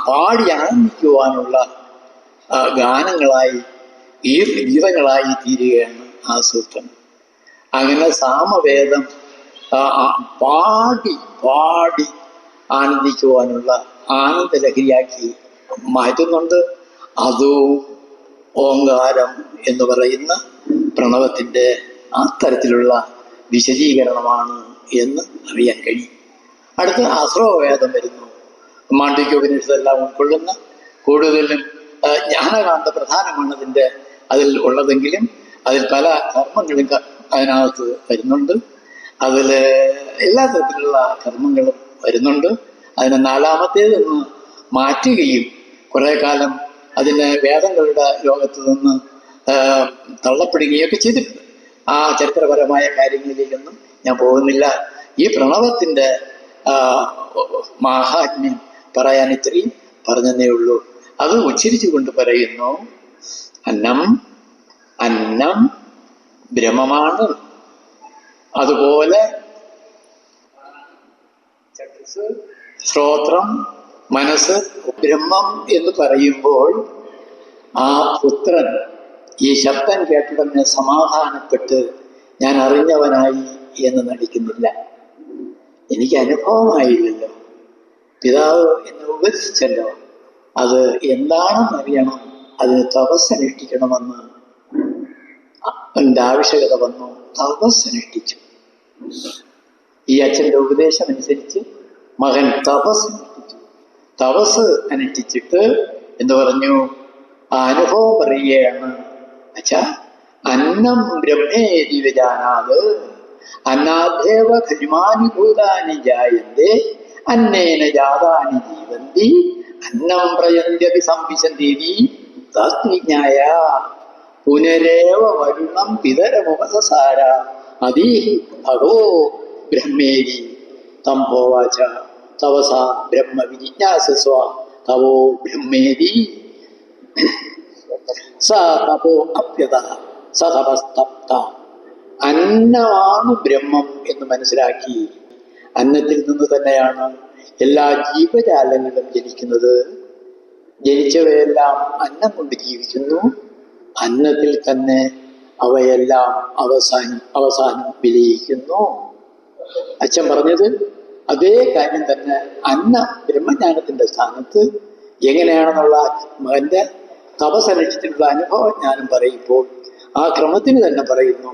പാടി ആനന്ദിക്കുവാനുള്ള ഗാനങ്ങളായി ഗീതങ്ങളായി തീരുകയാണ് ആ സൂത്രം. അങ്ങനെ സാമവേദം പാടി പാടി ആനന്ദിക്കുവാനുള്ള ആനന്ദലഹരിയാക്കി മാറ്റുന്നുണ്ട്. അതും ഓങ്കാരം എന്ന് പറയുന്ന പ്രണവത്തിൻ്റെ ആ തരത്തിലുള്ള വിശദീകരണമാണ് എന്ന് അറിയാൻ കഴിയും. അടുത്ത അസ്രവവേദം വരുന്നു. മാണ്ഡ്വികോപനിഷത്തെല്ലാം ഉൾക്കൊള്ളുന്ന കൂടുതലും ജ്ഞാനകാന്ത പ്രധാനമാണ് അതിൽ ഉള്ളതെങ്കിലും അതിൽ പല കർമ്മങ്ങളും അതിനകത്ത് വരുന്നുണ്ട്. അതിൽ എല്ലാ തരത്തിലുള്ള കർമ്മങ്ങളും വരുന്നുണ്ട്. അതിനെ നാലാമത്തേതെന്ന് മാറ്റുകയും കുറേ കാലം അതിന് വേദങ്ങളുടെ ലോകത്ത് നിന്ന് തള്ളപ്പെടുകയൊക്കെ ചെയ്തിട്ടുണ്ട്. ആ ചരിത്രപരമായ കാര്യങ്ങളിലേക്കൊന്നും ഞാൻ പോകുന്നില്ല. ഈ പ്രണവത്തിൻ്റെ മാഹാത്മ്യം പറയാൻ ഇത്രയും പറഞ്ഞതേ ഉള്ളൂ. അത് ഉച്ചരിച്ചു കൊണ്ട് പറയുന്നു, അന്നം അന്നം ബ്രഹ്മമാണ്. അതുപോലെ ശ്രോത്രം മനസ്സ് ബ്രഹ്മം എന്ന് പറയുമ്പോൾ ആ പുത്രൻ ഈ ശബ്ദം കേട്ടിടന്ന് സമാധാനപ്പെട്ട് ഞാൻ അറിഞ്ഞവനായി എന്ന് നടിക്കുന്നില്ല. എനിക്ക് അനുഭവമായില്ലല്ലോ, പിതാവ് എന്നെ ഉപദേശിച്ചല്ലോ, അത് എന്താണെന്നറിയണം, അതിന് തപസ്സനുഷ്ഠിക്കണമെന്ന് എൻ്റെ ആവശ്യകത വന്നു. തപസ്സനുഷ്ഠിച്ചു. ഈ അച്ഛൻ്റെ ഉപദേശം അനുസരിച്ച് മകൻ തപസ്സനുഷ്ഠിച്ചു. തപസ് അനുഷ്ഠിച്ചിട്ട് എന്ത് പറഞ്ഞു? ആ അനുഭവം പറയുകയാണ്, അച്ഛാ, അന്നം ബ്രഹ്മേതി വിജാനാത് അന്നാദേവ ഖലുമാനി ഭൂതാനി ജായന്തേ അന്നേന ജാതാനി ജീവന്തി അന്നം പ്രയന്ത്യപി സംവിശന്തി താസ്വിജ്ഞായ പുനരേവ വരുണം പിതരമുപസസാര അതീഹി ഭഗവോ ബ്രഹ്മേരി തംഭോവാച തവസ ബ്രഹ്മ വിജിജ്ഞാസസ്വ തവോ ബ്രഹ്മേരി സ തപോ അപ്യത സ തപസ്തപ്ത. അന്നമാണ് ബ്രഹ്മം എന്ന് മനസ്സിലാക്കി. അന്നത്തിൽ നിന്ന് തന്നെയാണ് എല്ലാ ജീവജാലങ്ങളും ജനിക്കുന്നത്. ജനിച്ചവയെല്ലാം അന്നം കൊണ്ട് ജീവിക്കുന്നു. അന്നത്തിൽ തന്നെ അവയെല്ലാം അവസാനം വിലയിക്കുന്നു. അച്ഛൻ പറഞ്ഞത് അതേ കാര്യം തന്നെ. ബ്രഹ്മജ്ഞാനത്തിന്റെ സ്ഥാനത്ത് എങ്ങനെയാണെന്നുള്ള മകന്റെ തപസ്സനുഷ്ഠിച്ചിട്ടുള്ള അനുഭവം ഞാനും പറയുമ്പോൾ ആ ക്രമത്തിന് തന്നെ പറയുന്നു.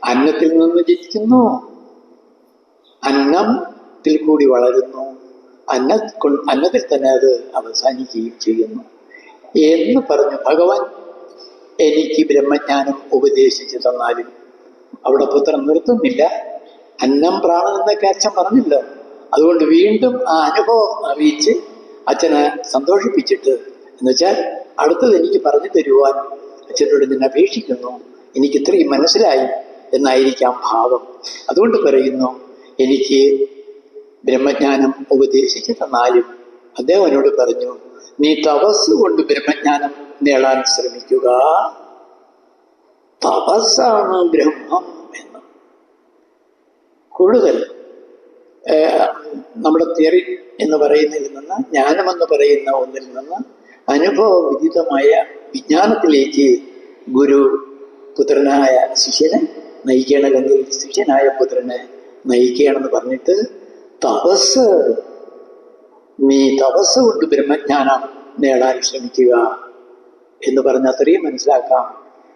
അന്നത്തിൽ നിന്ന് ജനിക്കുന്നു, അന്നത്തിൽ കൂടി വളരുന്നു, അന്നത്തിൽ തന്നെ അത് അവസാനിക്കുകയും ചെയ്യുന്നു എന്ന് പറഞ്ഞു ഭഗവാൻ എനിക്ക് ബ്രഹ്മജ്ഞാനം ഉപദേശിച്ചു തന്നാലും അവിടെ പുത്രൻ നിർത്തുന്നില്ല. അന്നം പ്രാണൻ എന്നൊക്കെ അച്ഛൻ പറഞ്ഞില്ല. അതുകൊണ്ട് വീണ്ടും ആ അനുഭവം അറിയിച്ച് അച്ഛനെ സന്തോഷിപ്പിച്ചിട്ട്, എന്നുവെച്ചാൽ അടുത്തത് എനിക്ക് പറഞ്ഞു തരുവാൻ അച്ഛനോട് ഞാൻ അപേക്ഷിക്കുന്നു, എനിക്ക് ഇത്രയും മനസ്സിലായി എന്നായിരിക്കാം ഭാവം. അതുകൊണ്ട് പറയുന്നു, എനിക്ക് ബ്രഹ്മജ്ഞാനം ഉപദേശിച്ചു തന്നാലും അദ്ദേഹം എന്നോട് പറഞ്ഞു, നീ തപസ് കൊണ്ട് ബ്രഹ്മജ്ഞാനം നേടാൻ ശ്രമിക്കുക. തപസ്സാണ് ബ്രഹ്മം എന്ന്. കൂടുതൽ നമ്മുടെ തിയറി എന്ന് പറയുന്നതിൽ നിന്ന്, ജ്ഞാനമെന്ന് പറയുന്ന ഒന്നിൽ നിന്ന് അനുഭവ വിദിതമായ വിജ്ഞാനത്തിലേക്ക് ഗുരു പുത്രനായ ശിഷ്യനെ നയിക്കണമെങ്കിൽ ശിഷ്യനായ പുത്രനെ നയിക്കുകയാണെന്ന് പറഞ്ഞിട്ട്, നീ തപസ് കൊണ്ട് ബ്രഹ്മജ്ഞാനം നേടാൻ ശ്രമിക്കുക എന്ന് പറഞ്ഞ അത്രയും മനസ്സിലാക്കാം.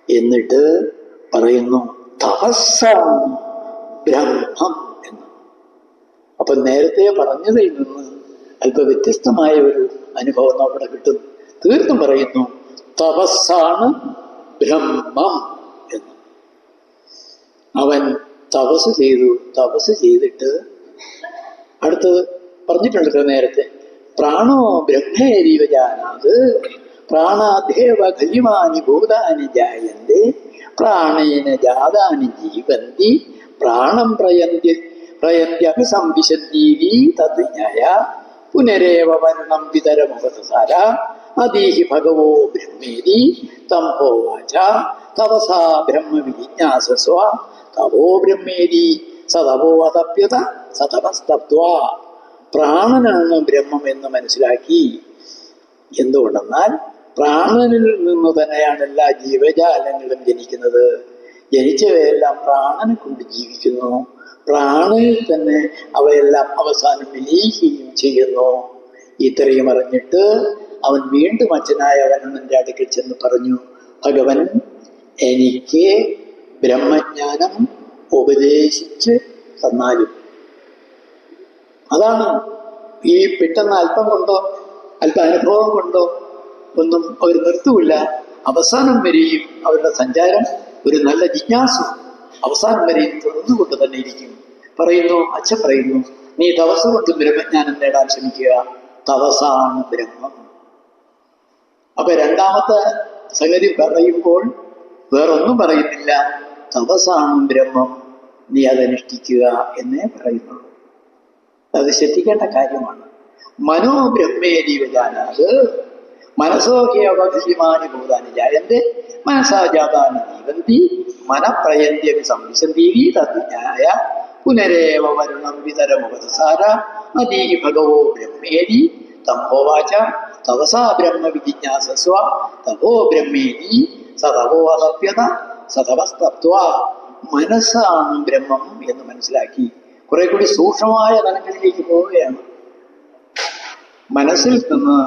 എന്നിട്ട് പറയുന്നു, തപസ്സാണ് ബ്രഹ്മം എന്ന്. അപ്പൊ നേരത്തെ പറഞ്ഞതിൽ നിന്ന് അല്പം വ്യത്യസ്തമായ ഒരു അനുഭവം അവിടെ കിട്ടുന്നു. തീർത്തും പറയുന്നു, തപസ്സാണ് ബ്രഹ്മം എന്ന്. അവൻ തപസ് ചെയ്തിട്ട് അടുത്തത് പറഞ്ഞിട്ടുണ്ടല്ലോ നേരത്തെ, പ്രാണോ ബ്രഹ്മേരിവ ജാനാത് പ്രാണാദേവ ഖലിമാനി ഭൂതാനി ജായന്തേ പ്രാണേന ജാതാനി ജീവന്തി പ്രാണം പ്രയന്ത്യപി സംവിശന്തി തദ്ജ്ഞായ പുനരേവ വരണം പിതരമുപസസാര അതീഹി ഭഗവോ ബ്രഹ്മേരി തംഭോവാച തപസാ ബ്രഹ്മ വിജിജ്ഞാസസ്വ തവോ ബ്രഹ്മേരി സതവോ അതപ്യത സതപസ്തപ്ത്വാ. പ്രാണനാണ് ബ്രഹ്മം എന്ന് മനസ്സിലാക്കി എന്തുകൊണ്ടെന്നാൽ പ്രാണനിൽ നിന്ന് തന്നെയാണ് എല്ലാ ജീവജാലങ്ങളും ജനിക്കുന്നത്. ജനിച്ചവയെല്ലാം പ്രാണനെ കൊണ്ട് ജീവിക്കുന്നു. പ്രാണനിൽ തന്നെ അവയെല്ലാം അവസാനം വിലയിക്കുകയും ചെയ്യുന്നു. ഇത്രയും അറിഞ്ഞിട്ട് അവൻ വീണ്ടും അച്ഛനായ വരണന്റെ അടുക്കൽ ചെന്ന് പറഞ്ഞു, ഭഗവൻ എനിക്ക് ബ്രഹ്മജ്ഞാനം ഉപദേശിച്ച് തന്നാലും. അതാണ് ഈ പെട്ടെന്ന് അല്പം കൊണ്ടോ അനുഭവം കൊണ്ടോ ഒന്നും അവർ നിർത്തുമില്ല. അവസാനം വരെയും അവരുടെ സഞ്ചാരം ഒരു നല്ല ജിജ്ഞാസു അവസാനം വരെയും തുടർന്നുകൊണ്ട് തന്നെ ഇരിക്കും. അച്ഛൻ പറയുന്നു, നീ തപസ് കൊണ്ട് ബ്രഹ്മജ്ഞാനം നേടാൻ ശ്രമിക്കുക. തപസാണ് ബ്രഹ്മം. അപ്പൊ രണ്ടാമത്തെ സംഗതി പറയുമ്പോൾ വേറൊന്നും പറയുന്നില്ല. തപസാണ് ബ്രഹ്മം, നീ അതനുഷ്ഠിക്കുക എന്നേ പറയുന്നുള്ളൂ. അത് ശ്രദ്ധിക്കേണ്ട കാര്യമാണ്. മനോബ്രഹ്മേരി വിജാനാത് മനസോഹ്യവധീമാനി ഭൂതാനി ജായന്തെ മനസാജാതാനി ജീവന്തി മനപ്രയന്ത്യപി സംവിശന്തീരി തദ്ജ്ഞായ പുനരേവ വരുണം വിതരമുപസാര നദീ ഭഗവോ ബ്രഹ്മേരി തമ്പോവാച തപസാ ബ്രഹ്മ വിജിജ്ഞാസസ്വ തപോ ബ്രഹ്മേരി സതപോ അതപ്യത സതപസ്തപ്ത്വ. മനസ്സാണ് ബ്രഹ്മം എന്ന് മനസ്സിലാക്കി കുറെ കൂടി സൂക്ഷ്മമായ തലങ്ങളിലേക്ക് പോവുകയാണ്. മനസ്സിൽ നിന്ന്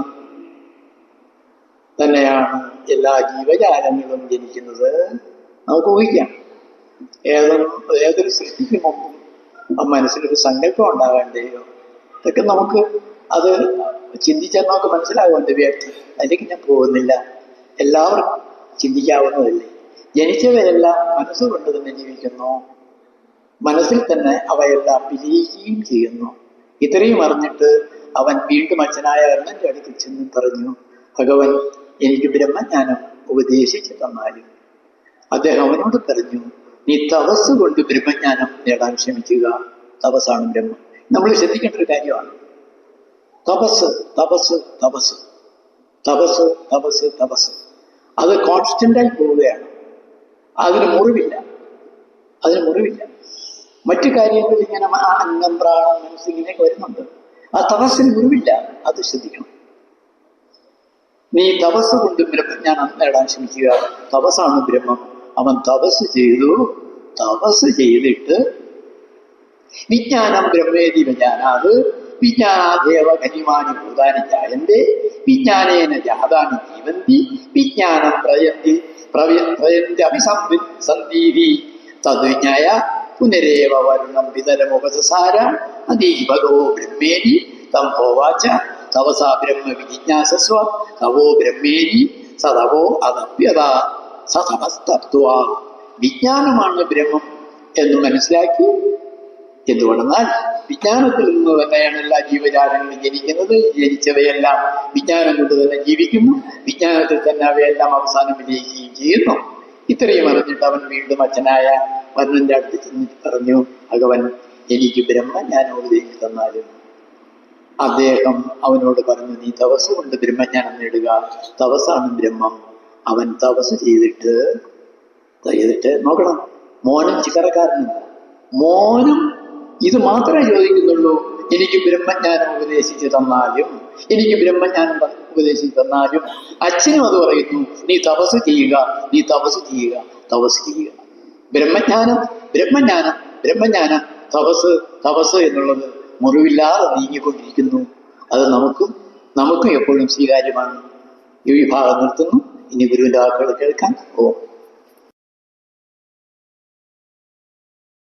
തന്നെയാണ് എല്ലാ ജീവജാലങ്ങളും ജനിക്കുന്നത്. നമുക്ക് ഊഹിക്കാം. ഏതൊരു സൃഷ്ടിക്ക് മുമ്പും ആ മനസ്സിലൊരു സങ്കല്പം ഉണ്ടാകേണ്ടയോ, ഇതൊക്കെ നമുക്ക് അത് ചിന്തിച്ചാൽ നമുക്ക് മനസ്സിലാകുന്നുണ്ട്. വ്യക്തി അതിലേക്ക് ഞാൻ പോകുന്നില്ല, എല്ലാവർക്കും ചിന്തിക്കാവുന്നതല്ലേ. ജനിച്ചവരെല്ലാം മനസ്സുകൊണ്ട് തന്നെ ജീവിക്കുന്നു. മനസ്സിൽ തന്നെ അവയെല്ലാം വിലയിക്കുകയും ചെയ്യുന്നു. ഇത്രയും അറിഞ്ഞിട്ട് അവൻ വീണ്ടും അച്ഛനായ കർണന്റെ അടുക്കൽ ചെന്ന് പറഞ്ഞു, ഭഗവൻ എനിക്ക് ബ്രഹ്മജ്ഞാനം ഉപദേശിച്ചു തന്നാലും. അദ്ദേഹം അവനോട് പറഞ്ഞു, നീ തപസ് കൊണ്ട് ബ്രഹ്മജ്ഞാനം നേടാൻ ശ്രമിക്കുക. തപസ്സാണ് ബ്രഹ്മം. നമ്മൾ ശ്രദ്ധിക്കേണ്ട ഒരു കാര്യമാണ്. തപസ് തപസ് തപസ് തപസ് തപസ് തപസ് അത് കോൺസ്റ്റന്റായി പോവുകയാണ്. അതിന് മുറിവില്ല. മറ്റു കാര്യങ്ങൾ ഇങ്ങനെ അന്നം പ്രാണം മനസ്സ് ഇങ്ങനെയൊക്കെ വരുന്നുണ്ട്. ആ തപസ്സിന് മുറിവില്ല. അത് ശ്രദ്ധിക്കണം. നീ തപസ് കൊണ്ട് ബ്രഹ്മജ്ഞാനം നേടാൻ ശ്രമിക്കുക. തപസ്സാണ് ബ്രഹ്മം. അവൻ തപസ് ചെയ്തിട്ട് വിജ്ഞാനം ബ്രഹ്മേതി വിജ്ഞാനാത് വിജ്ഞാനാദേവ ഖനിമാനി ഭൂതാനി ജായന്തെ വിജ്ഞാനേന ജാതാനി ജീവന്തി വിജ്ഞാനം പ്രയന്ത്യഭിസന്ധീതി തദ്വിജ്ഞായ പുനരേവ വരുണം വിതരമുപസാര നദീ ഭഗവോ ബ്രഹ്മേരി തം ഹോവാച തപസാ ബ്രഹ്മ വിജിജ്ഞാസസ്വ തവോ ബ്രഹ്മേരി സതവോ അതപ്യത സതപസ്തപ്ത്വ. വിജ്ഞാനമാണ് ബ്രഹ്മം എന്ന് മനസ്സിലാക്കി. എന്തുകൊണ്ടെന്നാൽ വിജ്ഞാനത്തിൽ നിന്ന് തന്നെയാണ് എല്ലാ ജീവജാലങ്ങളും ജനിക്കുന്നത്. ജനിച്ചവയെല്ലാം വിജ്ഞാനം കൊണ്ട് തന്നെ ജീവിക്കുന്നു. വിജ്ഞാനത്തിൽ തന്നെ അവയെല്ലാം അവസാനം വിജയിക്കുകയും ചെയ്യുന്നു. ഇത്രയും അറിഞ്ഞിട്ട് അവൻ വീണ്ടും അച്ഛനായ വർണ്ണന്റെ അടുത്ത് ചെന്നിട്ട് പറഞ്ഞു, ഭഗവൻ എനിക്ക് ബ്രഹ്മജ്ഞാനം ഉപദേശിച്ചു തന്നാലും. അദ്ദേഹം അവനോട് പറഞ്ഞു, നീ തപസ് കൊണ്ട് ബ്രഹ്മജ്ഞാനം നേടുക. തപസ്സാണ് ബ്രഹ്മം. അവൻ തപസ് ചെയ്തിട്ട് നോക്കണം. മോനും ചില്ലറക്കാരനുണ്ട്. മോനും ഇത് മാത്രമേ ചോദിക്കുന്നുള്ളൂ, എനിക്ക് ബ്രഹ്മജ്ഞാനം ഉപദേശിച്ചു തന്നാലും. അച്ഛനും അത് പറയുന്നു, നീ തപസ് ചെയ്യുക. ബ്രഹ്മജ്ഞാനം തപസ് എന്നുള്ളത് മുറിവില്ലാതെ നീങ്ങിക്കൊണ്ടിരിക്കുന്നു. അത് നമുക്കും എപ്പോഴും സ്വീകാര്യമാണ്. ഈ വിഭാഗം നിർത്തുന്നു. ഇനി ഗുരുവിന്റെ വാക്കുകൾ കേൾക്കാൻ പോകും.